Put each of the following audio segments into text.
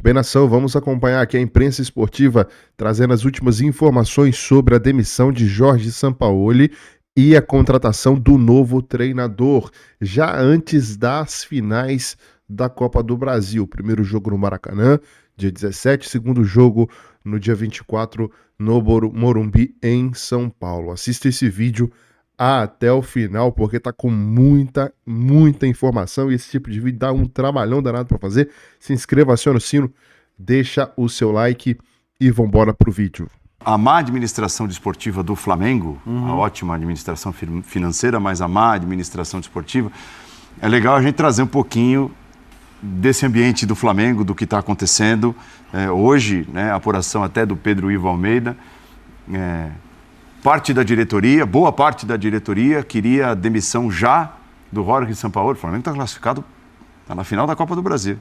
Muito bem, nação, vamos acompanhar aqui a imprensa esportiva trazendo as últimas informações sobre a demissão de Jorge Sampaoli e a contratação do novo treinador, já antes das finais da Copa do Brasil. Primeiro jogo no Maracanã, dia 17, segundo jogo no dia 24 no Morumbi, em São Paulo. Assista esse vídeo até o final, porque tá com muita informação e esse tipo de vídeo dá um trabalhão danado para fazer. Se inscreva, aciona o sino, deixa o seu like e vambora pro vídeo. A má administração desportiva do Flamengo, a ótima administração financeira, mas a má administração desportiva, é legal a gente trazer um pouquinho desse ambiente do Flamengo, do que está acontecendo. Hoje, né, a apuração até do Pedro Ivo Almeida, parte da diretoria, boa parte da diretoria, queria a demissão já do Jorge Sampaoli. O Flamengo está classificado, está na final da Copa do Brasil.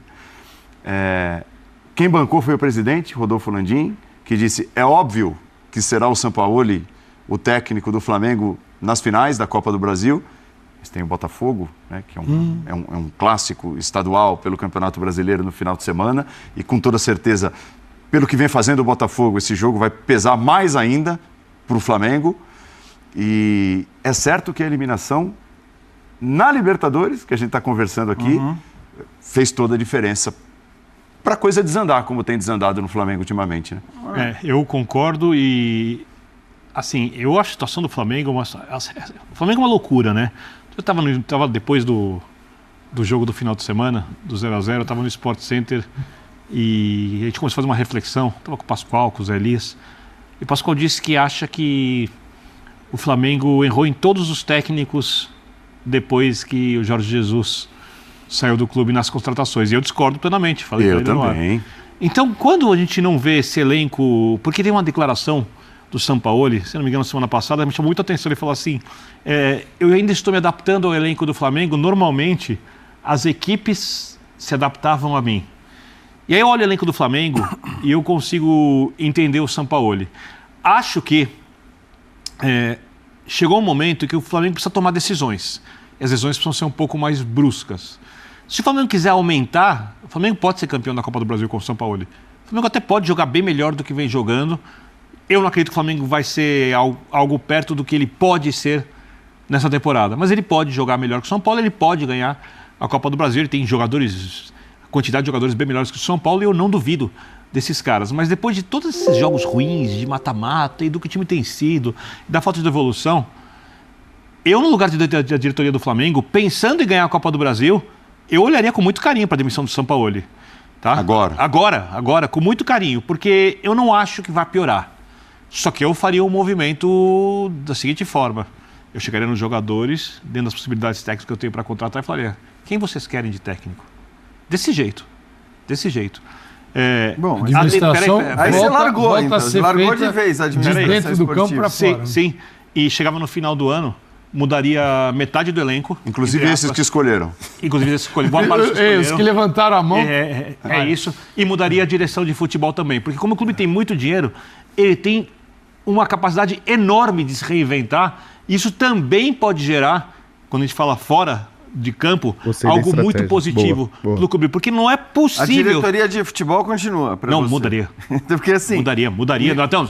Quem bancou foi o presidente, Rodolfo Landim, que disse, é óbvio que será o Sampaoli o técnico do Flamengo nas finais da Copa do Brasil. Eles têm o Botafogo, né, que é um clássico estadual pelo Campeonato Brasileiro no final de semana, e com toda certeza, pelo que vem fazendo o Botafogo, esse jogo vai pesar mais ainda para o Flamengo. E é certo que a eliminação na Libertadores, que a gente está conversando aqui, fez toda a diferença para a coisa desandar, como tem desandado no Flamengo ultimamente, né? Eu concordo e, assim, eu acho a situação do Flamengo o Flamengo é uma loucura, né? Eu estava depois do jogo do final de semana, do 0x0, eu estava no Sport Center e a gente começou a fazer uma reflexão, estava com o Pascoal, com o Zé Elias, e o Pascoal disse que acha que o Flamengo errou em todos os técnicos depois que o Jorge Jesus saiu do clube nas contratações. E eu discordo plenamente. Falei eu também. Então, quando a gente não vê esse elenco... Porque tem uma declaração do Sampaoli, se não me engano, semana passada, me chamou muita atenção. Ele falou assim, eu ainda estou me adaptando ao elenco do Flamengo. Normalmente, as equipes se adaptavam a mim. E aí eu olho o elenco do Flamengo e eu consigo entender o Sampaoli. Acho que chegou um momento em que o Flamengo precisa tomar decisões. E as decisões precisam ser um pouco mais bruscas. Se o Flamengo quiser aumentar, o Flamengo pode ser campeão da Copa do Brasil com o Sampaoli. O Flamengo até pode jogar bem melhor do que vem jogando. Eu não acredito que o Flamengo vai ser algo perto do que ele pode ser nessa temporada. Mas ele pode jogar melhor que o São Paulo, ele pode ganhar a Copa do Brasil. Ele tem quantidade de jogadores bem melhores que o São Paulo e eu não duvido desses caras. Mas depois de todos esses jogos ruins, de mata-mata e do que o time tem sido, da falta de evolução, eu, no lugar da diretoria do Flamengo, pensando em ganhar a Copa do Brasil, eu olharia com muito carinho para a demissão do Sampaoli. Tá? Agora, com muito carinho, porque eu não acho que vai piorar. Só que eu faria um movimento da seguinte forma. Eu chegaria nos jogadores, dentro das possibilidades técnicas que eu tenho para contratar, e falaria, quem vocês querem de técnico? Desse jeito. Bom, administração, aí você largou, então. Largou de vez a administração dentro do campo para fora. Sim. E chegava no final do ano, mudaria metade do elenco. Inclusive esses que escolheram. Boa parte que escolheram. Os que levantaram a mão. Isso. E mudaria a direção de futebol também. Porque como o clube tem muito dinheiro, ele tem uma capacidade enorme de se reinventar. Isso também pode gerar, quando a gente fala fora de campo, algo muito positivo para o clube. Porque não é possível... A diretoria de futebol continua para você. Mudaria. Porque assim... Mudaria.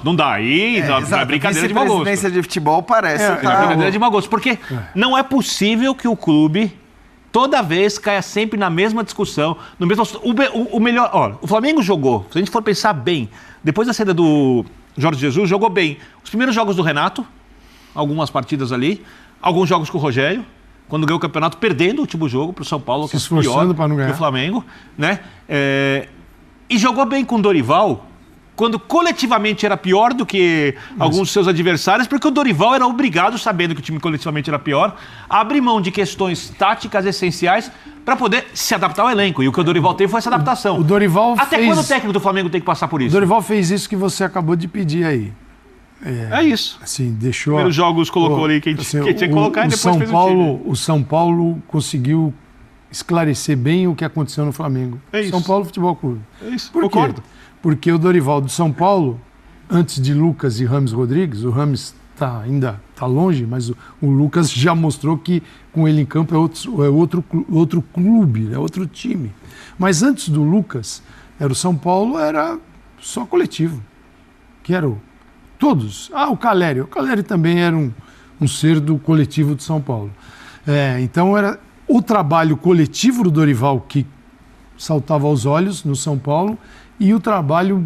Não dá. Aí é brincadeira de mau gosto. A vice-presidência de futebol parece... É brincadeira de mau gosto. Porque não é possível que o clube, toda vez, caia sempre na mesma discussão. No mesmo, o melhor... Olha, o Flamengo jogou, se a gente for pensar bem, depois da saída do Jorge Jesus, jogou bem. Os primeiros jogos do Renato, algumas partidas ali, alguns jogos com o Rogério, quando ganhou o campeonato, perdendo o último jogo para o São Paulo, que é pior que o Flamengo, né? E jogou bem com o Dorival, quando coletivamente era pior do que alguns dos seus adversários, porque o Dorival era obrigado, sabendo que o time coletivamente era pior, a abrir mão de questões táticas essenciais para poder se adaptar ao elenco. E o que o Dorival teve foi essa adaptação. O Dorival Até quando o técnico do Flamengo tem que passar por isso? O Dorival fez isso que você acabou de pedir aí. É isso. Assim, deixou... Primeiros jogos colocou ali quem tinha que colocar e depois fez o time. O São Paulo conseguiu esclarecer bem o que aconteceu no Flamengo. É isso. São Paulo Futebol Clube. É isso, Por concordo. Quê? Porque o Dorival do São Paulo, antes de Lucas e Rames Rodrigues, o Rames ainda está longe, mas o Lucas já mostrou que com ele em campo é outro clube, é outro time. Mas antes do Lucas, Era o São Paulo, era só coletivo. Que era todos. O Calério. O Calério também era um ser do coletivo de São Paulo. Então era o trabalho coletivo do Dorival que saltava aos olhos no São Paulo e o trabalho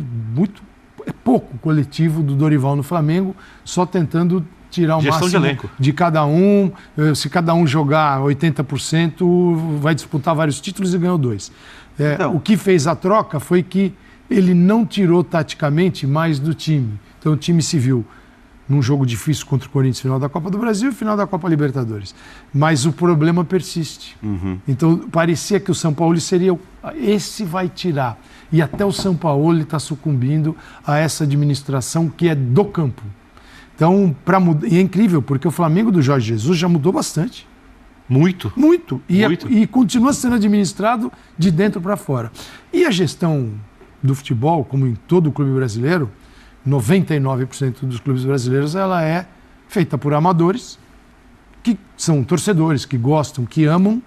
pouco coletivo do Dorival no Flamengo, só tentando tirar o máximo de cada um. Se cada um jogar 80%, vai disputar vários títulos e ganhou 2. O que fez a troca foi que ele não tirou taticamente mais do time. Então o time se viu num jogo difícil contra o Corinthians, final da Copa do Brasil e final da Copa Libertadores. Mas o problema persiste. Então parecia que o São Paulo seria esse vai tirar. E até o São Paulo está sucumbindo a essa administração que é do campo. Então, e é incrível, porque o Flamengo do Jorge Jesus já mudou bastante. Muito. E continua sendo administrado de dentro para fora. E a gestão do futebol, como em todo o clube brasileiro, 99% dos clubes brasileiros, ela é feita por amadores, que são torcedores, que gostam, que amam,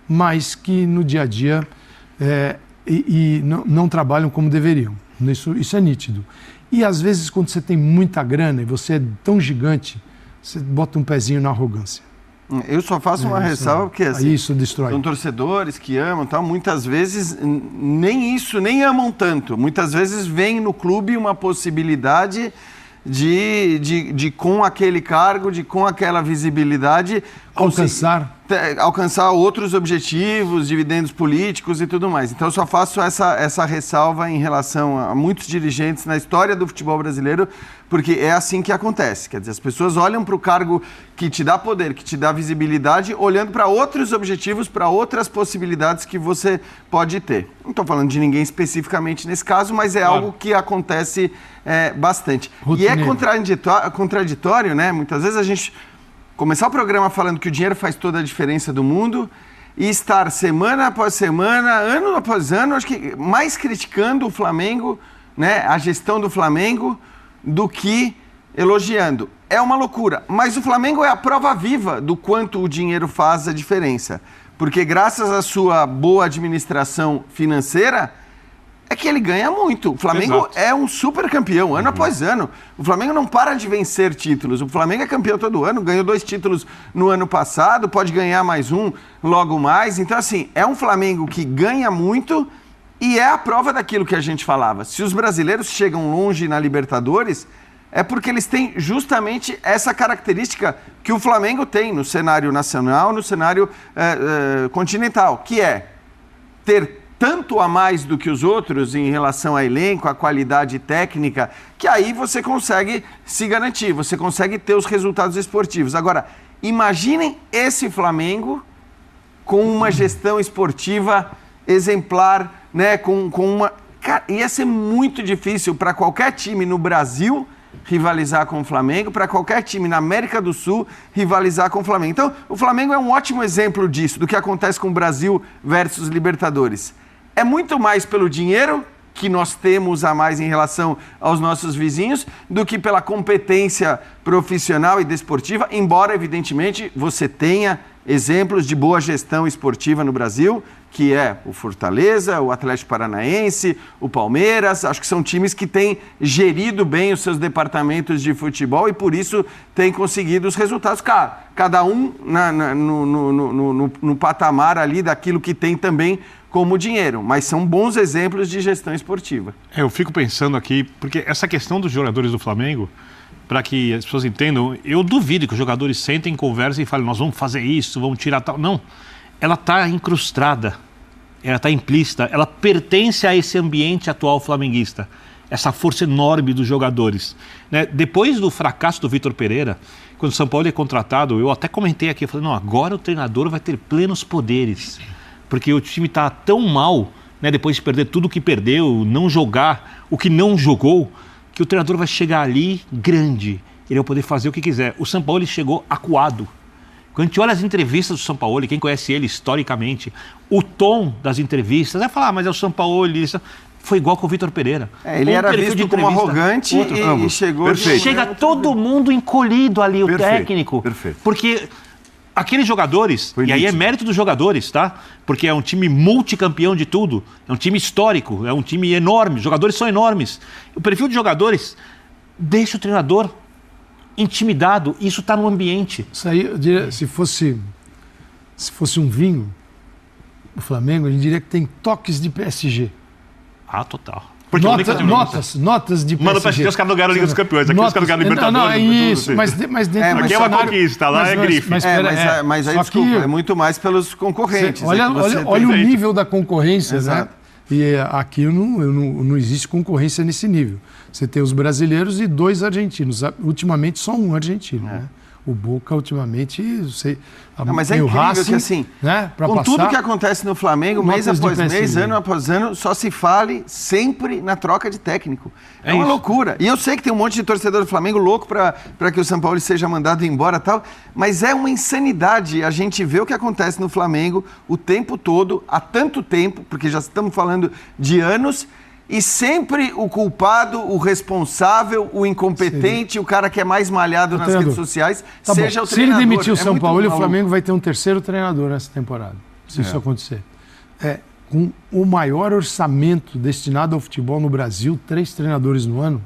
mas que no dia a dia não trabalham como deveriam. Isso é nítido. E às vezes, quando você tem muita grana e você é tão gigante, você bota um pezinho na arrogância. Eu só faço uma ressalva, porque assim, isso destrói. São torcedores que amam, tal, muitas vezes nem amam tanto. Muitas vezes vem no clube uma possibilidade de com aquele cargo, com aquela visibilidade, alcançar outros objetivos, dividendos políticos e tudo mais. Então eu só faço essa ressalva em relação a muitos dirigentes na história do futebol brasileiro, porque é assim que acontece. Quer dizer, as pessoas olham para o cargo que te dá poder, que te dá visibilidade, olhando para outros objetivos, para outras possibilidades que você pode ter. Não estou falando de ninguém especificamente nesse caso, mas é algo que acontece bastante. Rotineiro. E é contraditório, né? Muitas vezes a gente começar o programa falando que o dinheiro faz toda a diferença do mundo e estar semana após semana, ano após ano, acho que mais criticando o Flamengo, né, a gestão do Flamengo, do que elogiando. É uma loucura, mas o Flamengo é a prova viva do quanto o dinheiro faz a diferença. Porque graças à sua boa administração financeira, é que ele ganha muito. O Flamengo é um super campeão, ano após ano. O Flamengo não para de vencer títulos. O Flamengo é campeão todo ano, ganhou 2 títulos no ano passado, pode ganhar mais um logo mais. Então, assim, é um Flamengo que ganha muito e é a prova daquilo que a gente falava. Se os brasileiros chegam longe na Libertadores, é porque eles têm justamente essa característica que o Flamengo tem no cenário nacional, no cenário continental, que é ter tanto a mais do que os outros em relação a elenco, a qualidade técnica, que aí você consegue se garantir, você consegue ter os resultados esportivos. Agora, imaginem esse Flamengo com uma gestão esportiva exemplar, né? Com uma... Cara, ia ser muito difícil para qualquer time no Brasil rivalizar com o Flamengo, para qualquer time na América do Sul rivalizar com o Flamengo. Então, o Flamengo é um ótimo exemplo disso, do que acontece com o Brasil versus Libertadores. É muito mais pelo dinheiro que nós temos a mais em relação aos nossos vizinhos do que pela competência profissional e desportiva, embora, evidentemente, você tenha exemplos de boa gestão esportiva no Brasil, que é o Fortaleza, o Atlético Paranaense, o Palmeiras. Acho que são times que têm gerido bem os seus departamentos de futebol e, por isso, têm conseguido os resultados. Cada um no patamar ali daquilo que tem também como dinheiro, mas são bons exemplos de gestão esportiva. Eu fico pensando aqui, porque essa questão dos jogadores do Flamengo, para que as pessoas entendam, eu duvido que os jogadores sentem, conversem e falem, nós vamos fazer isso, vamos tirar tal. Não, ela está incrustada, ela está implícita, ela pertence a esse ambiente atual flamenguista, essa força enorme dos jogadores. Né? Depois do fracasso do Vitor Pereira, quando o São Paulo é contratado, eu até comentei aqui, eu falei, não, agora o treinador vai ter plenos poderes, porque o time está tão mal, né, depois de perder tudo o que perdeu, não jogar o que não jogou, que o treinador vai chegar ali grande, ele vai poder fazer o que quiser. O São Paulo chegou acuado. Quando a gente olha as entrevistas do São Paulo, quem conhece ele historicamente, o tom das entrevistas, vai falar, mas é o São Paulo, isso foi igual com o Vitor Pereira. Ele era visto como arrogante e chegou... Chega todo mundo encolhido ali, o técnico. Perfeito. Porque aqueles jogadores, Foi e aí é nítido. mérito dos jogadores, tá? Porque é um time multicampeão de tudo, é um time histórico, é um time enorme, os jogadores são enormes. O perfil de jogadores deixa o treinador intimidado, isso está no ambiente. Isso aí, eu diria, se fosse um vinho, o Flamengo, a gente diria que tem toques de PSG. Ah, total. Porque Notas de PSG. Mano, o PSG os caras não ganharam a Liga dos Campeões, aqui os caras ganharam a Libertadores. Não, é isso, mas dentro do aqui é uma cenário- conquista, lá é grife. Mas aí, só desculpa, que- é muito mais pelos concorrentes. Olha, é que você olha o tem- nível da concorrência, Exato. né? E aqui não existe concorrência nesse nível. Você tem os brasileiros e 2 argentinos. Ultimamente, só um argentino, né? O Boca, ultimamente, Mas é tem o incrível Racing, que assim, né? Pra com passar, tudo que acontece no Flamengo, mês notas de após mês, PSG. ano após ano, só se fale sempre na troca de técnico. É uma isso. loucura. E eu sei que tem um monte de torcedor do Flamengo louco para que o São Paulo seja mandado embora e tal, mas é uma insanidade a gente ver o que acontece no Flamengo o tempo todo, há tanto tempo, porque já estamos falando de anos, e sempre o culpado, o responsável, o incompetente, o cara que é mais malhado nas treinador. redes sociais, Tá seja bom. o Se ele treinador. demitir o É São muito Paulo, o maluco. Flamengo vai ter um 3º treinador nessa temporada, se isso acontecer. Com o maior orçamento destinado ao futebol no Brasil, 3 treinadores no ano,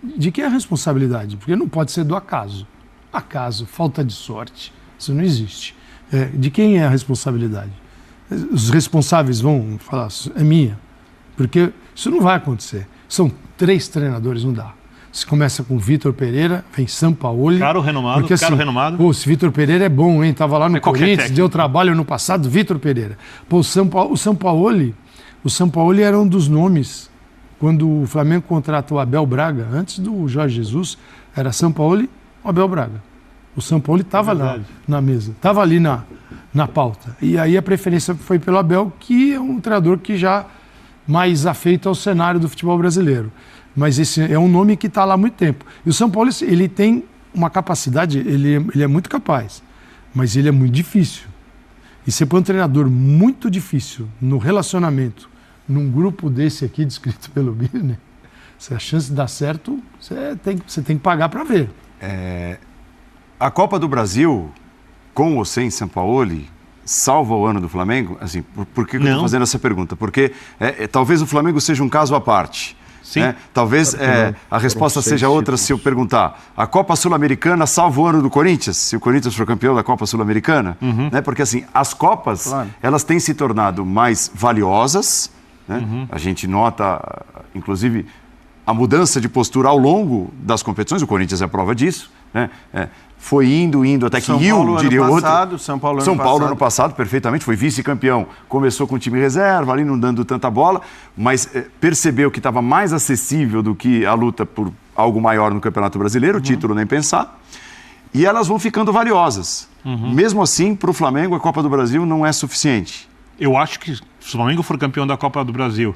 de quem é a responsabilidade? Porque não pode ser do acaso. Acaso, falta de sorte, isso não existe. De quem é a responsabilidade? Os responsáveis vão falar, é minha. Porque isso não vai acontecer. São 3 treinadores, não dá. Se começa com Vitor Pereira, vem Sampaoli. Caro renomado, porque, caro renomado. Pô, esse Vitor Pereira é bom, hein? Tava lá no qualquer Corinthians, técnico. deu trabalho no passado, Vitor Pereira. Pô, o Sampaoli era um dos nomes. Quando o Flamengo contrata o Abel Braga, antes do Jorge Jesus, era Sampaoli ou Abel Braga. O Sampaoli estava na mesa, estava ali na pauta. E aí a preferência foi pelo Abel, que é um treinador que já mais afeito ao cenário do futebol brasileiro. Mas esse é um nome que está lá há muito tempo. E o São Paulo, ele tem uma capacidade, ele é muito capaz, mas ele é muito difícil. E você põe um treinador muito difícil no relacionamento, num grupo desse aqui, descrito pelo Birner, se a chance de dar certo, você tem que pagar para ver. A Copa do Brasil, com ou sem Sampaoli, salva o ano do Flamengo? Assim, por que eu estou fazendo essa pergunta? Porque talvez o Flamengo seja um caso à parte. Sim. Né? Talvez a resposta seja outra se eu perguntar: a Copa Sul-Americana salva o ano do Corinthians, se o Corinthians for campeão da Copa Sul-Americana? Né? Porque assim, as Copas, elas têm se tornado mais valiosas, né? A gente nota, inclusive, a mudança de postura ao longo das competições, o Corinthians é prova disso, né? Foi indo até que diria o outro. São Paulo ano passado, perfeitamente, foi vice-campeão. Começou com o time reserva, ali não dando tanta bola, mas percebeu que estava mais acessível do que a luta por algo maior no Campeonato Brasileiro, o título nem pensar. E elas vão ficando valiosas. Mesmo assim, para o Flamengo, a Copa do Brasil não é suficiente. Eu acho que se o Flamengo for campeão da Copa do Brasil,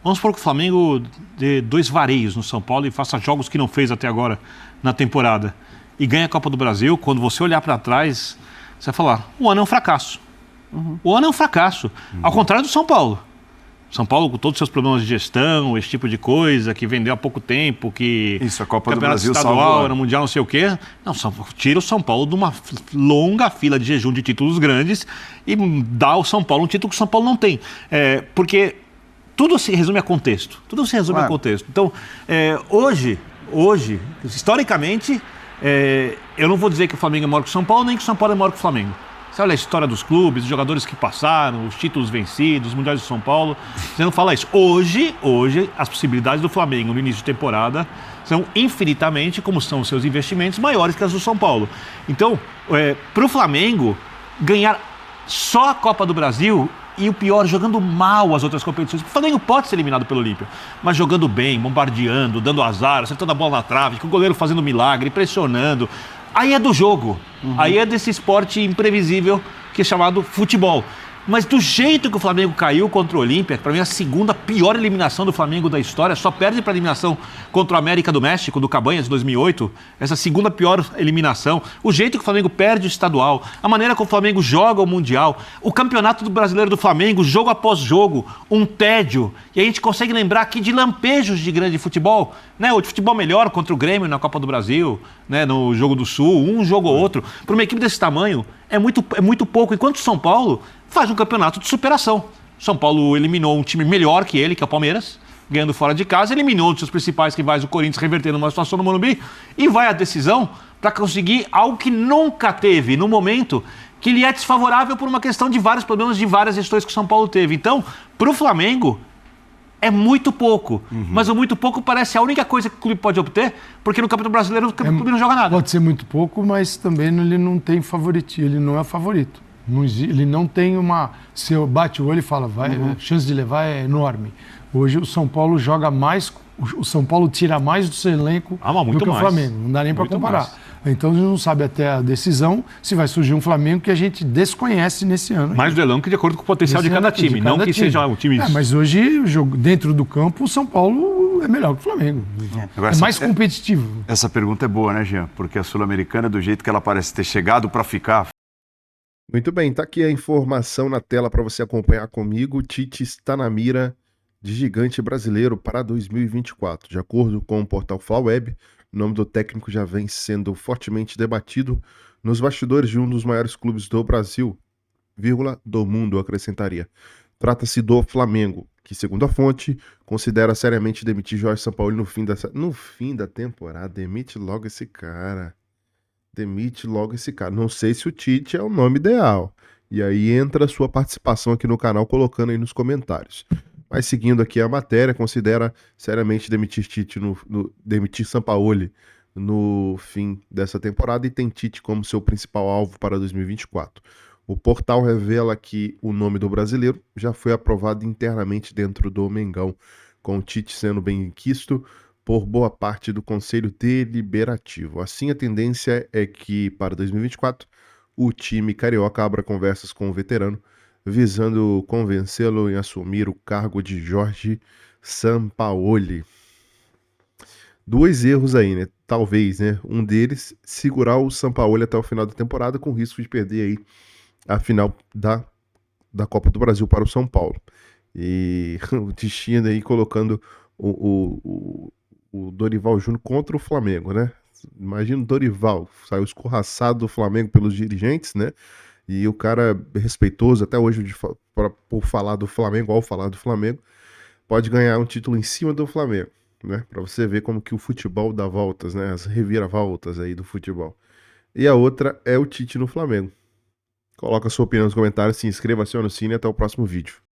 vamos supor que o Flamengo dê 2 vareios no São Paulo e faça jogos que não fez até agora na temporada. E ganha a Copa do Brasil, quando você olhar para trás, você vai falar, o ano é um fracasso. O ano é um fracasso. Ao contrário do São Paulo. São Paulo, com todos os seus problemas de gestão, esse tipo de coisa, que vendeu há pouco tempo, que Isso, a Copa do Campeonato Brasil estadual, salvou. era mundial, não sei o quê. Não, tira o São Paulo de uma longa fila de jejum de títulos grandes e dá ao São Paulo um título que o São Paulo não tem. Porque tudo se resume a contexto. Tudo se resume a contexto. Então, hoje, historicamente, eu não vou dizer que o Flamengo é maior que o São Paulo, nem que o São Paulo é maior que o Flamengo. Você olha a história dos clubes, os jogadores que passaram, os títulos vencidos, os mundiais do São Paulo. Você não fala isso. Hoje, as possibilidades do Flamengo no início de temporada são infinitamente, como são os seus investimentos, maiores que as do São Paulo. Então, para o Flamengo, ganhar só a Copa do Brasil e o pior, jogando mal as outras competições. O Flamengo pode ser eliminado pelo Olímpia, mas jogando bem, bombardeando, dando azar, acertando a bola na trave, com o goleiro fazendo milagre, pressionando. Aí é do jogo. Aí é desse esporte imprevisível que é chamado futebol. Mas do jeito que o Flamengo caiu contra o Olímpia, para mim a segunda pior eliminação do Flamengo da história, só perde para a eliminação contra o América do México, do Cabanhas, de 2008, essa segunda pior eliminação, o jeito que o Flamengo perde o estadual, a maneira que o Flamengo joga o Mundial, o campeonato brasileiro do Flamengo, jogo após jogo, um tédio, e a gente consegue lembrar aqui de lampejos de grande futebol, né? O de futebol melhor contra o Grêmio na Copa do Brasil, né? No Jogo do Sul, um jogo ou outro, para uma equipe desse tamanho, é muito pouco, enquanto o São Paulo faz um campeonato de superação. São Paulo eliminou um time melhor que ele, que é o Palmeiras, ganhando fora de casa, eliminou um dos seus principais rivais, o Corinthians, revertendo uma situação no Morumbi, e vai à decisão para conseguir algo que nunca teve no momento que lhe é desfavorável por uma questão de vários problemas, de várias gestões que o São Paulo teve. Então, para o Flamengo, é muito pouco. Mas o muito pouco parece a única coisa que o clube pode obter, porque no Campeonato Brasileiro o clube não joga nada. Pode ser muito pouco, mas também ele não tem favoritismo, ele não é favorito. Ele não tem uma... Se eu bate o olho e fala, a chance de levar é enorme. Hoje o São Paulo joga mais, o São Paulo tira mais do seu elenco do que o Flamengo. Não dá nem para comparar. Então a gente não sabe até a decisão se vai surgir um Flamengo que a gente desconhece nesse ano. Mais do elenco de acordo com o potencial de cada time, não que seja um time... mas hoje, dentro do campo, o São Paulo é melhor que o Flamengo. Agora, é mais competitivo. Essa pergunta é boa, né, Jean? Porque a Sul-Americana, do jeito que ela parece ter chegado para ficar... Muito bem, tá aqui a informação na tela para você acompanhar comigo. O Tite está na mira de gigante brasileiro para 2024. De acordo com o portal Flaweb, o nome do técnico já vem sendo fortemente debatido nos bastidores de um dos maiores clubes do Brasil, do mundo, acrescentaria. Trata-se do Flamengo, que, segundo a fonte, considera seriamente demitir Jorge Sampaoli no fim da temporada. Demite logo esse cara. Não sei se o Tite é o nome ideal. E aí entra a sua participação aqui no canal, colocando aí nos comentários. Mas seguindo aqui a matéria, considera seriamente demitir Sampaoli no fim dessa temporada e tem Tite como seu principal alvo para 2024. O portal revela que o nome do brasileiro já foi aprovado internamente dentro do Mengão, com o Tite sendo bem quisto por boa parte do Conselho Deliberativo. Assim, a tendência é que, para 2024, o time carioca abra conversas com o veterano, visando convencê-lo em assumir o cargo de Jorge Sampaoli. Dois erros aí, né? Talvez, né? Um deles, segurar o Sampaoli até o final da temporada, com risco de perder aí a final da Copa do Brasil para o São Paulo. E o destino aí colocando o Dorival Júnior contra o Flamengo, né? Imagina o Dorival, saiu escorraçado do Flamengo pelos dirigentes, né? E o cara respeitoso, até hoje, por falar do Flamengo, ao falar do Flamengo, pode ganhar um título em cima do Flamengo, né? Pra você ver como que o futebol dá voltas, né? As reviravoltas aí do futebol. E a outra é o Tite no Flamengo. Coloca a sua opinião nos comentários, se inscreva, acione o sino e até o próximo vídeo.